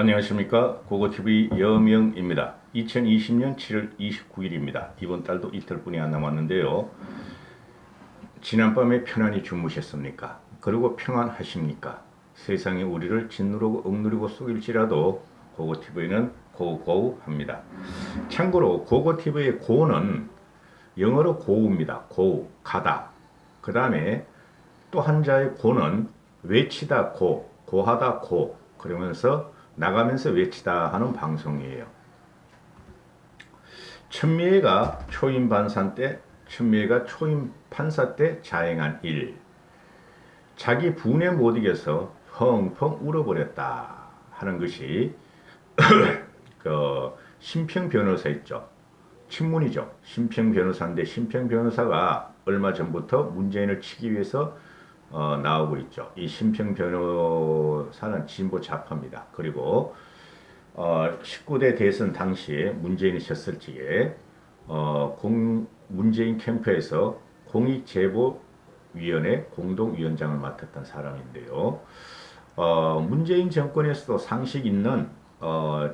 안녕하십니까. 고고TV 여명입니다. 2020년 7월 29일입니다. 이번 달도 이틀뿐이 안 남았는데요. 지난밤에 편안히 주무셨습니까? 그리고 평안하십니까? 세상이 우리를 짓누르고 억누르고 속일지라도 고고TV는 고고합니다. 참고로 고고TV의 고는 영어로 고우입니다. 고우, 가다. 그 다음에 또 한자의 고는 외치다 고, 고하다 고, 그러면서 나가면서 외치다 하는 방송이에요. 천미애가 초임 판사 때, 천미애가 초임 판사 때 자행한 일. 자기 분에 못 이겨서 펑펑 울어버렸다 하는 것이 심평 변호사 있죠. 친문이죠. 심평 변호사인데 심평 변호사가 얼마 전부터 문재인을 치기 위해서 나오고 있죠. 이 심평 변호사는 진보 좌파입니다. 그리고 19대 대선 당시에 문재인이 졌을 적에 문재인 캠프에서 공익제보위원회 공동위원장을 맡았던 사람인데요. 문재인 정권에서도 상식 있는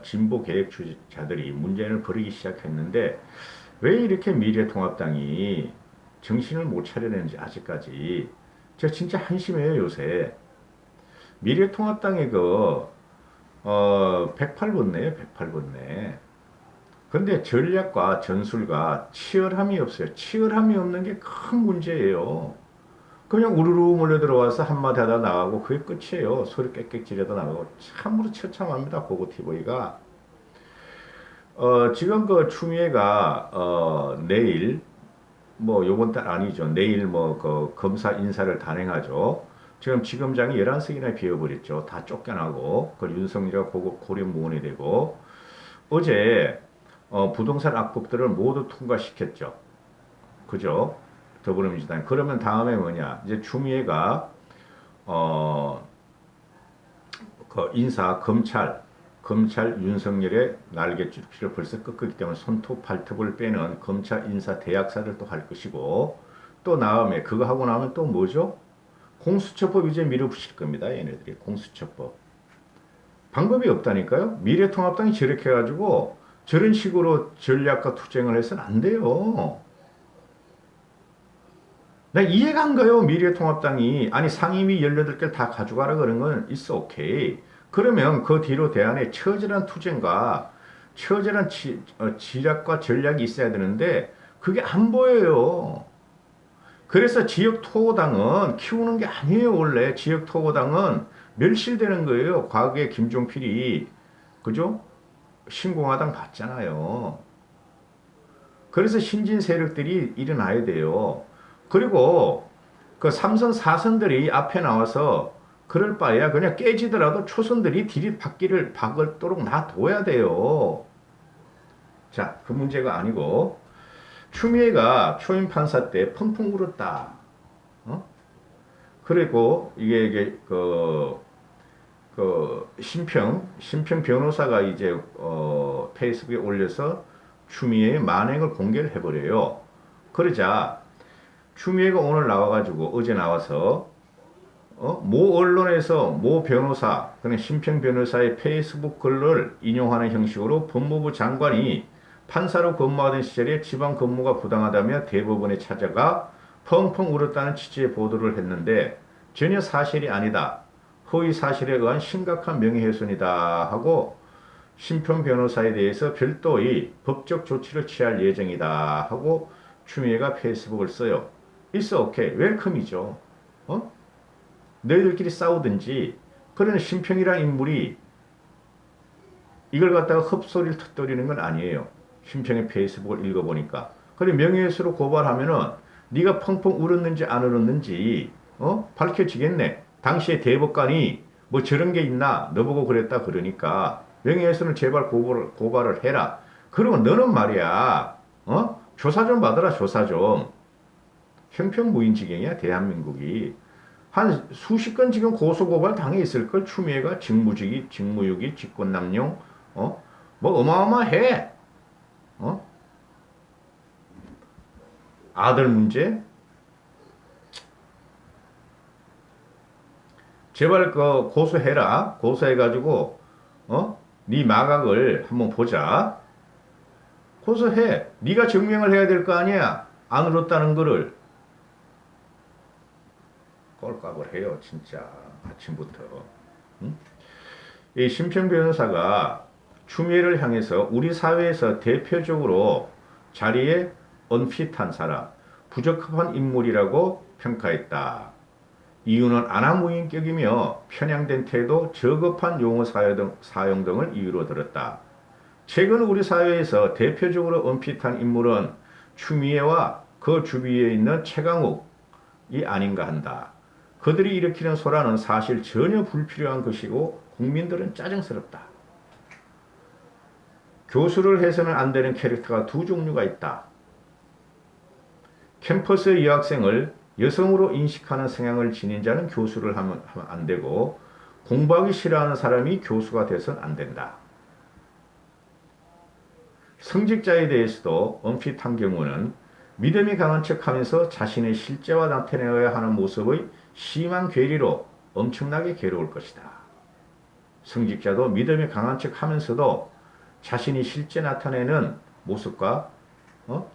진보 개혁주의자들이 문재인을 버리기 시작했는데 왜 이렇게 미래통합당이 정신을 못 차려내는지 아직까지 저 진짜 한심해요. 요새 미래통합당의 108번네요. 108번네. 근데 전략과 전술과 치열함이 없어요. 치열함이 없는 게 큰 문제예요. 그냥 우르르 몰려 들어와서 한마디 하다 나가고 그게 끝이에요. 소리 꽥꽥 지르다 나가고 참으로 처참합니다. 고고TV가. 지금 추미애가 내일 요번 달 아니죠. 내일 검사 인사를 단행하죠. 지금 지검장이 11석이나 비워버렸죠. 다 쫓겨나고 윤석열이가 고려무원이 되고 어제 부동산 악법들을 모두 통과시켰죠. 그죠? 더불어민주당. 그러면 다음에 뭐냐? 이제 추미애가 인사 검찰 윤석열의 날개줄피를 벌써 꺾었기 때문에 손톱 발톱을 빼는 검찰 인사 대학사를 또 할 것이고 또 다음에 그거 하고 나면 또 뭐죠? 공수처법 이제 밀어붙일 겁니다. 얘네들이 공수처법. 방법이 없다니까요. 미래통합당이 저렇게 해가지고 저런 식으로 전략과 투쟁을 해서는 안 돼요. 나 이해가 안 가요. 미래통합당이 아니 상임위 18개를 다 가져가라 그런 건 있어. 오케이. 그러면 그 뒤로 대안에 처절한 투쟁과 처절한 지략과 전략이 있어야 되는데 그게 안 보여요. 그래서 지역토호당은 키우는 게 아니에요. 원래 지역토호당은 멸실되는 거예요. 과거에 김종필이 그죠? 신공화당 봤잖아요. 그래서 신진 세력들이 일어나야 돼요. 그리고 그 3선 4선들이 앞에 나와서 그럴 바에야 그냥 깨지더라도 초선들이 들이받기를 박을도록 놔둬야 돼요. 자, 그 문제가 아니고 추미애가 초임 판사 때 펑펑 울었다. 그리고 이게 심평 변호사가 이제 페이스북에 올려서 추미애의 만행을 공개를 해버려요. 그러자 추미애가 오늘 나와가지고 어제 나와서 모 언론에서 모 변호사, 그냥 심평 변호사의 페이스북 글을 인용하는 형식으로 법무부 장관이 판사로 근무하던 시절에 지방 근무가 부당하다며 대법원에 찾아가 펑펑 울었다는 취지의 보도를 했는데 전혀 사실이 아니다. 허위 사실에 의한 심각한 명예훼손이다 하고 심평 변호사에 대해서 별도의 법적 조치를 취할 예정이다 하고 추미애가 페이스북을 써요. 있어, 오케이. 웰컴이죠. 너희들끼리 싸우든지. 그런 심평이라는 인물이 이걸 갖다가 흡소리를 터뜨리는 건 아니에요. 심평의 페이스북을 읽어보니까. 그래 명예훼손으로 고발하면은 네가 펑펑 울었는지 안 울었는지 밝혀지겠네. 당시에 대법관이 뭐 저런 게 있나 너보고 그랬다 그러니까 명예훼손을 제발 고발을 해라. 그러면 너는 말이야 조사 좀 받아라. 조사 좀. 형평무인 지경이야 대한민국이. 한 수십 건 지금 고소고발 당해 있을 걸. 추미애가 직무직이, 직무유기, 직권남용, 뭐 어마어마해. 아들 문제? 제발 고소해라. 고소해가지고 네 마각을 한번 보자. 고소해. 네가 증명을 해야 될 거 아니야. 안 울었다는 거를. 꼴깍을 해요, 진짜. 아침부터. 응? 이 심평 변호사가 추미애를 향해서 우리 사회에서 대표적으로 자리에 언핏한 사람, 부적합한 인물이라고 평가했다. 이유는 아나무인격이며 편향된 태도, 저급한 용어 사용 등을 이유로 들었다. 최근 우리 사회에서 대표적으로 언핏한 인물은 추미애와 그 주위에 있는 최강욱이 아닌가 한다. 그들이 일으키는 소란은 사실 전혀 불필요한 것이고 국민들은 짜증스럽다. 교수를 해서는 안 되는 캐릭터가 두 종류가 있다. 캠퍼스의 여학생을 여성으로 인식하는 성향을 지닌 자는 교수를 하면 안 되고 공부하기 싫어하는 사람이 교수가 돼서는 안 된다. 성직자에 대해서도 언핏한 경우는 믿음이 강한 척하면서 자신의 실제와 나타내어야 하는 모습의 심한 괴리로 엄청나게 괴로울 것이다. 성직자도 믿음이 강한 척하면서도 자신이 실제 나타내는 모습과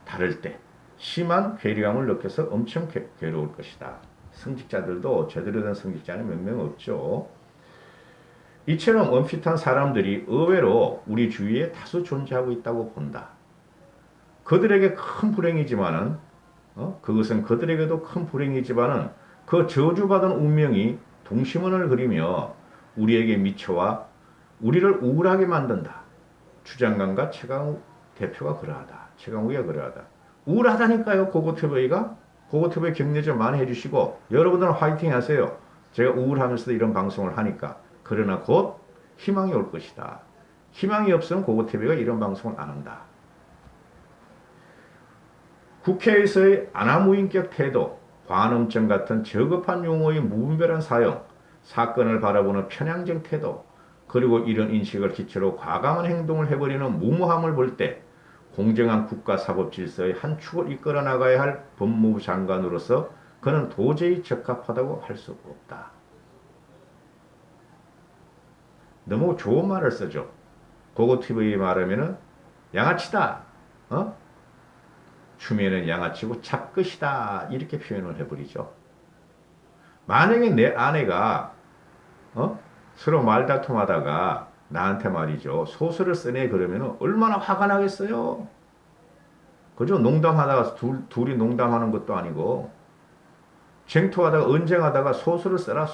다를 때 심한 괴리감을 느껴서 엄청 괴로울 것이다. 성직자들도 제대로 된 성직자는 몇 명 없죠. 이처럼 언핏한 사람들이 의외로 우리 주위에 다수 존재하고 있다고 본다. 그들에게 큰 불행이지만은 그것은 그들에게도 큰 불행이지만은 그 저주받은 운명이 동심원을 그리며 우리에게 미쳐와 우리를 우울하게 만든다. 주장관과 최강욱 대표가 그러하다. 최강욱이가 그러하다. 우울하다니까요. 고고TV가. 고고TV 격려 좀 많이 해주시고 여러분들은 화이팅 하세요. 제가 우울하면서도 이런 방송을 하니까. 그러나 곧 희망이 올 것이다. 희망이 없으면 고고TV가 이런 방송을 안 한다. 국회에서의 아나무인격 태도, 관음증 같은 저급한 용어의 무분별한 사용, 사건을 바라보는 편향적 태도, 그리고 이런 인식을 기초로 과감한 행동을 해버리는 무모함을 볼 때 공정한 국가사법 질서의 한 축을 이끌어 나가야 할 법무부 장관으로서 그는 도저히 적합하다고 할 수 없다. 너무 좋은 말을 쓰죠. 고고TV 말하면은 양아치다. 추미애는 양아치고 잡것이다. 이렇게 표현을 해버리죠. 만약에 내 아내가 서로 말다툼하다가 나한테 말이죠. 소설을 쓰네 그러면 얼마나 화가 나겠어요. 그죠? 농담하다가 둘이 농담하는 것도 아니고 쟁투하다가 언쟁하다가 소설 쓰라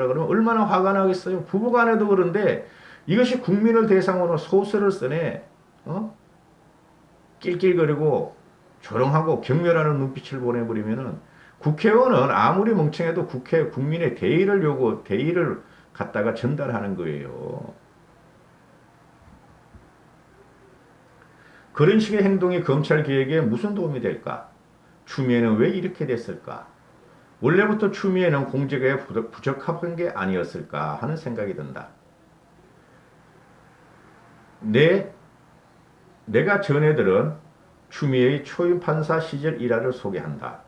그러면 얼마나 화가 나겠어요. 부부간에도 그런데 이것이 국민을 대상으로 소설을 쓰네. 낄낄거리고 조롱하고 경멸하는 눈빛을 보내버리면은 국회의원은 아무리 멍청해도 국민의 대의를 갖다가 전달하는 거예요. 그런 식의 행동이 검찰 개혁에 무슨 도움이 될까? 추미애는 왜 이렇게 됐을까? 원래부터 추미애는 공직에 부적합한 게 아니었을까 하는 생각이 든다. 내가 전해들은 추미애의 초임 판사 시절 일화를 소개한다.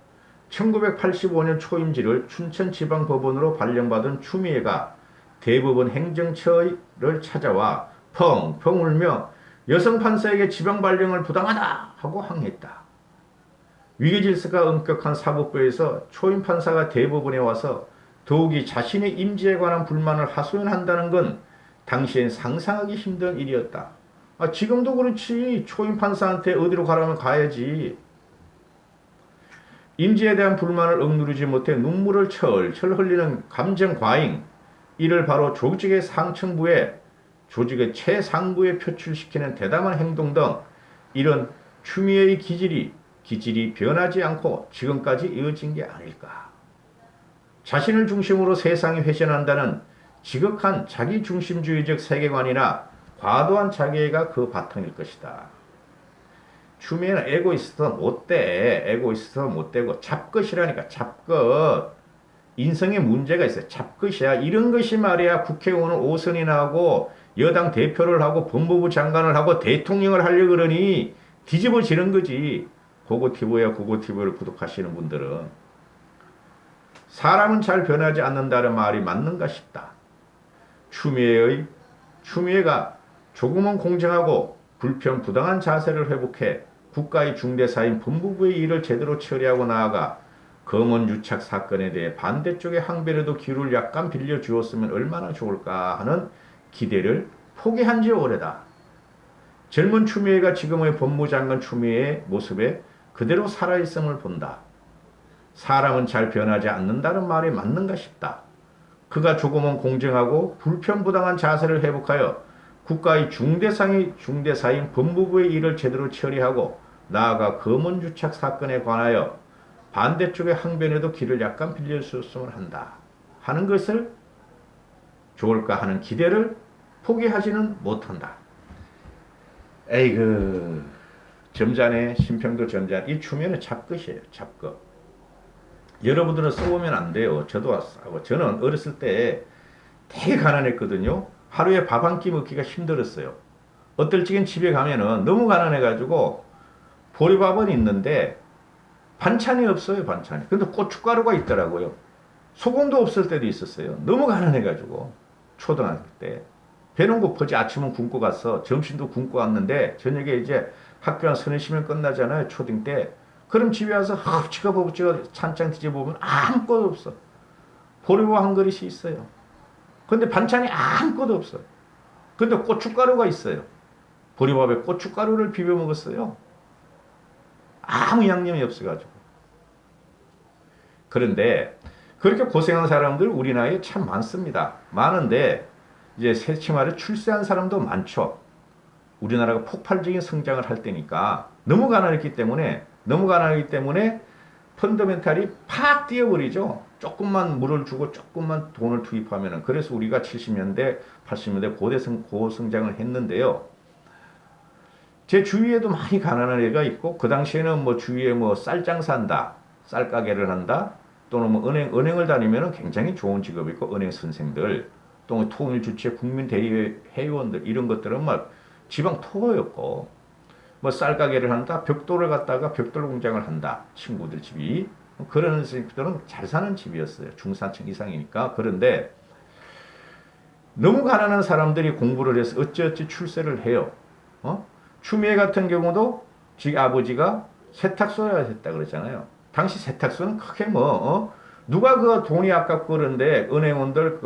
1985년 초임지를 춘천지방법원으로 발령받은 추미애가 대법원 행정처를 찾아와 펑펑 울며 여성 판사에게 지방 발령을 부당하다 하고 항의했다. 위계질서가 엄격한 사법부에서 초임 판사가 대법원에 와서 더욱이 자신의 임지에 관한 불만을 하소연한다는 건 당시엔 상상하기 힘든 일이었다. 지금도 그렇지. 초임 판사한테 어디로 가라면 가야지. 임지에 대한 불만을 억누르지 못해 눈물을 철철 흘리는 감정 과잉, 이를 바로 조직의 상층부에 조직의 최상부에 표출시키는 대담한 행동 등 이런 추미애의 기질이 변하지 않고 지금까지 이어진 게 아닐까. 자신을 중심으로 세상이 회전한다는 지극한 자기중심주의적 세계관이나 과도한 자기애가 그 바탕일 것이다. 추미애는 에고이스트도 못되고 잡것이라니까. 잡것. 인성에 문제가 있어요. 잡것이야. 이런 것이 말이야 국회의원을 5선이나 하고 여당 대표를 하고 법무부 장관을 하고 대통령을 하려고 그러니 뒤집어지는 거지. 고고TV를 구독하시는 분들은. 사람은 잘 변하지 않는다는 말이 맞는가 싶다. 추미애가 조금은 공정하고 불편 부당한 자세를 회복해 국가의 중대사인 법무부의 일을 제대로 처리하고 나아가 검언 유착 사건에 대해 반대쪽의 항변에도 기회를 약간 빌려주었으면 얼마나 좋을까 하는 기대를 포기한 지 오래다. 젊은 추미애가 지금의 법무장관 추미애의 모습에 그대로 살아있음을 본다. 사람은 잘 변하지 않는다는 말이 맞는가 싶다. 그가 조금은 공정하고 불편부당한 자세를 회복하여 국가의 중대사인 법무부의 일을 제대로 처리하고 나아가 검언유착 사건에 관하여 반대쪽의 항변에도 길을 약간 빌려줬으면 한다 하는 것을 좋을까 하는 기대를 포기하지는 못한다. 에이그 점잖네. 심평도 점잖. 이 추미애는 잡것이에요. 잡것. 여러분들은 써보면 안 돼요. 저도 싸고. 저는 어렸을 때 되게 가난했거든요. 하루에 밥 한 끼 먹기가 힘들었어요. 어떨 적엔 집에 가면은 너무 가난해가지고 보리밥은 있는데 반찬이 없어요. 반찬이. 근데 고춧가루가 있더라고요. 소금도 없을 때도 있었어요. 너무 가난해가지고 초등학교 때 배는 고프지. 아침은 굶고 가서 점심도 굶고 왔는데 저녁에 이제 학교 한 서너 시면 끝나잖아요. 초딩 때. 그럼 집에 와서 헛치가 버벅치가 찬장 뒤져보면 아무것도 없어. 보리밥 한 그릇이 있어요. 근데 반찬이 아무것도 없어. 근데 고춧가루가 있어요. 보리밥에 고춧가루를 비벼 먹었어요. 아무 양념이 없어가지고. 그런데 그렇게 고생한 사람들 우리 나이에 참 많습니다. 많은데 이제 새치말에 출세한 사람도 많죠. 우리나라가 폭발적인 성장을 할 때니까 너무 가난했기 때문에 펀더멘탈이 팍 뛰어버리죠. 조금만 물을 주고 조금만 돈을 투입하면은. 그래서 우리가 70년대, 80년대 고성장을 했는데요. 제 주위에도 많이 가난한 애가 있고, 그 당시에는 뭐 주위에 뭐 쌀 장사한다, 쌀 가게를 한다, 또는 뭐 은행을 다니면은 굉장히 좋은 직업이 있고, 은행 선생들, 또 통일 주체 국민 대의 회원들, 이런 것들은 막 지방 토호였고, 뭐 쌀 가게를 한다, 벽돌을 갖다가 벽돌 공장을 한다, 친구들 집이. 그런 집들은 잘 사는 집이었어요. 중산층 이상이니까. 그런데 너무 가난한 사람들이 공부를 해서 어찌어찌 출세를 해요. 추미애 같은 경우도 지 아버지가 세탁소에 했다 그랬잖아요. 당시 세탁소는 크게 누가 그 돈이 아깝고 그런데 은행원들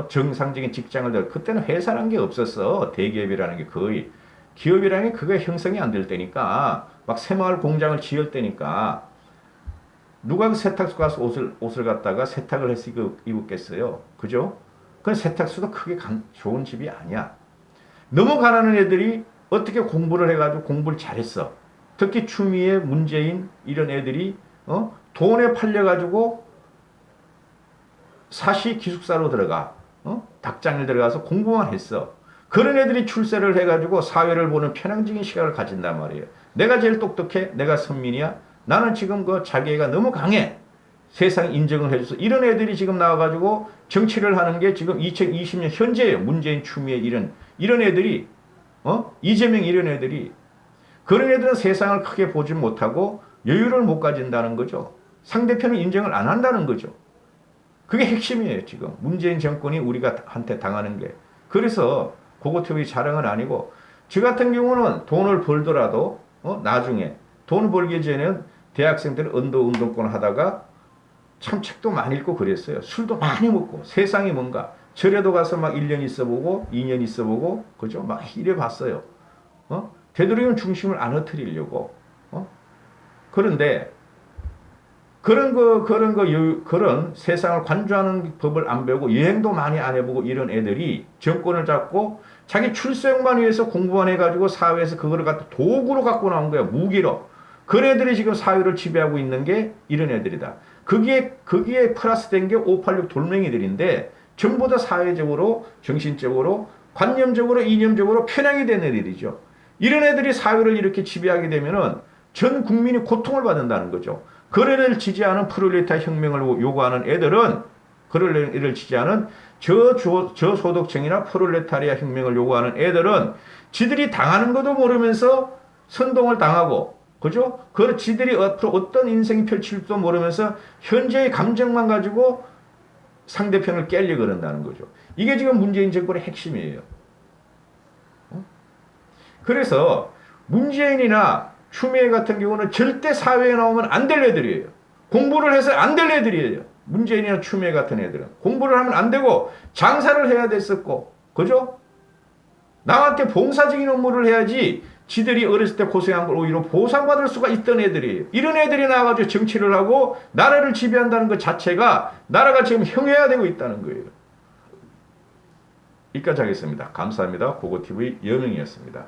정상적인 직장을 들 그때는 회사라는 게 없었어. 대기업이라는 게 거의. 기업이라는 게 그게 형성이 안 될 때니까 막 새마을 공장을 지을 때니까 누가 그 세탁소 가서 옷을 갖다가 세탁을 해서 입었겠어요. 그죠? 그건 세탁소도 크게 좋은 집이 아니야. 너무 가난한 애들이 어떻게 공부를 해가지고 공부를 잘했어. 특히 추미애, 문재인 이런 애들이 돈에 팔려가지고 사시 기숙사로 들어가. 닭장을 들어가서 공부만 했어. 그런 애들이 출세를 해가지고 사회를 보는 편향적인 시각을 가진단 말이에요. 내가 제일 똑똑해? 내가 선민이야? 나는 지금 그 자기애가 너무 강해. 세상 인정을 해줘서 이런 애들이 지금 나와가지고 정치를 하는 게 지금 2020년 현재예요. 문재인, 추미애 이런 애들이 이재명 이런 애들이. 그런 애들은 세상을 크게 보지 못하고 여유를 못 가진다는 거죠. 상대편을 인정을 안 한다는 거죠. 그게 핵심이에요. 지금 문재인 정권이 우리가 한테 당하는 게. 그래서 고고태의 자랑은 아니고, 저 같은 경우는 돈을 벌더라도 나중에 돈 벌기 전에는 대학생 때는 운동권 하다가 참 책도 많이 읽고 그랬어요. 술도 많이 먹고 세상이 뭔가 절에도 가서 막 1년 있어보고 2년 있어보고 그죠? 막 이래 봤어요. 되도록이면 중심을 안 흐트리려고. 그런데 그런 세상을 관조하는 법을 안 배우고 여행도 많이 안 해보고 이런 애들이 정권을 잡고 자기 출세욕만 위해서 공부만 해가지고 사회에서 그거를 갖다 도구로 갖고 나온 거야. 무기로. 그런 애들이 지금 사회를 지배하고 있는 게 이런 애들이다. 거기에 플러스된 게 586 돌멩이들인데 전부 다 사회적으로, 정신적으로, 관념적으로, 이념적으로 편향이 된 애들이죠. 이런 애들이 사회를 이렇게 지배하게 되면은 전 국민이 고통을 받는다는 거죠. 그런 애를 지지하는 프롤레타리아 혁명을 요구하는 애들은, 그런 애를 지지하는 저소득층이나 프롤레타리아 혁명을 요구하는 애들은 지들이 당하는 것도 모르면서 선동을 당하고, 그죠? 지들이 앞으로 어떤 인생이 펼칠지도 모르면서 현재의 감정만 가지고 상대편을 깨려고 그런다는 거죠. 이게 지금 문재인 정권의 핵심이에요. 그래서 문재인이나 추미애 같은 경우는 절대 사회에 나오면 안 될 애들이에요. 공부를 해서 안 될 애들이에요. 문재인이나 추미애 같은 애들은. 공부를 하면 안 되고 장사를 해야 됐었고. 그죠? 남한테 봉사적인 업무를 해야지 지들이 어렸을 때 고생한 걸 오히려 보상받을 수가 있던 애들이에요. 이런 애들이 나와가지고 정치를 하고 나라를 지배한다는 것 자체가 나라가 지금 형해화되고 있다는 거예요. 여기까지 하겠습니다. 감사합니다. 고고TV 여명이었습니다.